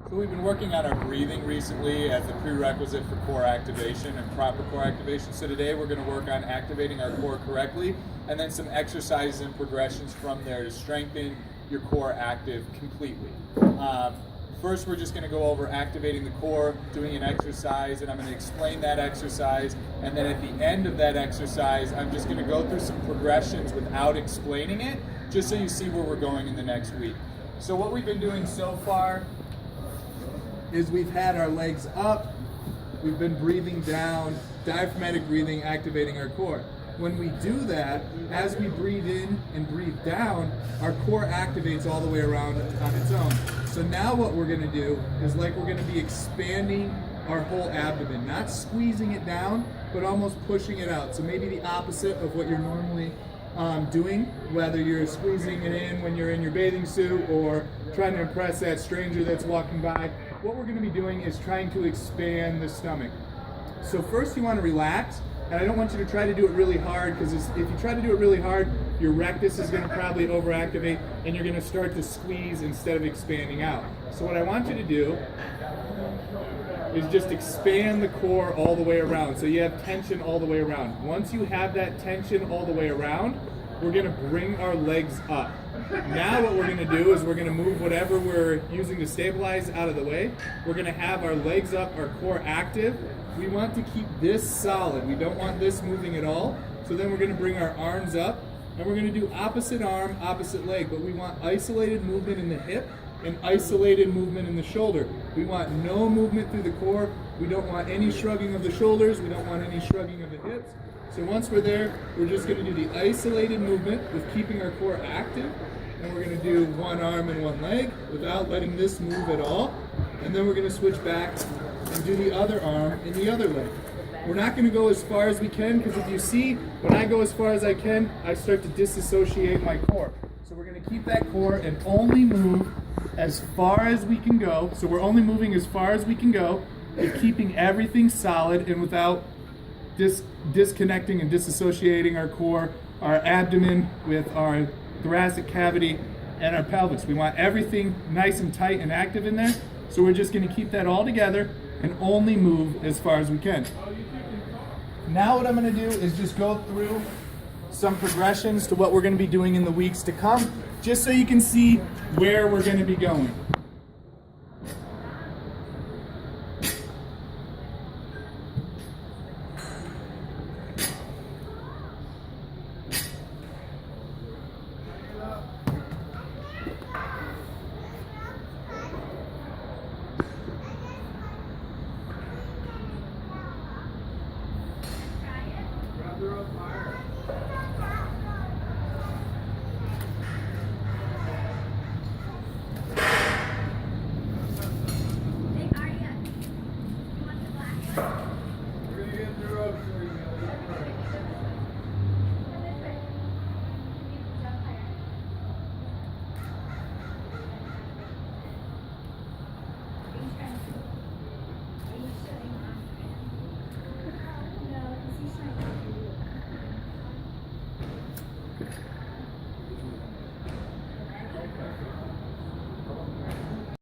So we've been working on our breathing recently as a prerequisite for core activation and proper core activation. So today we're going to work on activating our core correctly, and then some exercises and progressions from there to strengthen your core active completely. First, we're just going to go over activating the core, doing an exercise, and I'm going to explain that exercise. And then at the end of that exercise, I'm just going to go through some progressions without explaining it, just so you see where we're going in the next week. So what we've been doing so far is we've had our legs up, we've been breathing down, diaphragmatic breathing, activating our core. When we do that, as we breathe in and breathe down, our core activates all the way around on its own. So now what we're going to do is we're going to be expanding our whole abdomen, not squeezing it down, but almost pushing it out. So maybe the opposite of what you're normally doing, whether you're squeezing it in when you're in your bathing suit or trying to impress that stranger that's walking by. What we're going to be doing is trying to expand the stomach. So first you want to relax. And I don't want you to try to do it really hard, because if you try to do it really hard, your rectus is going to probably overactivate and you're going to start to squeeze instead of expanding out. So what I want you to do is just expand the core all the way around, so you have tension all the way around. Once you have that tension all the way around, we're going to bring our legs up. Now what we're going to do is we're going to move whatever we're using to stabilize out of the way. We're going to have our legs up, our core active. We want to keep this solid. We don't want this moving at all. So then we're going to bring our arms up, and we're going to do opposite arm, opposite leg, but we want isolated movement in the hip and isolated movement in the shoulder. We want no movement through the core. We don't want any shrugging of the shoulders. We don't want any shrugging of the hips. So once we're there, we're just going to do the isolated movement with keeping our core active. And we're going to do one arm and one leg without letting this move at all. And then we're going to switch back and do the other arm and the other leg. We're not going to go as far as we can, because if you see, when I go as far as I can, I start to disassociate my core. So we're going to keep that core and only move as far as we can go. So we're only moving as far as we can go, and keeping everything solid and without disconnecting and disassociating our core, our abdomen with our thoracic cavity and our pelvis. We want everything nice and tight and active in there. So we're just going to keep that all together and only move as far as we can. Now what I'm going to do is just go through some progressions to what we're going to be doing in the weeks to come, just so you can see where we're going to be going.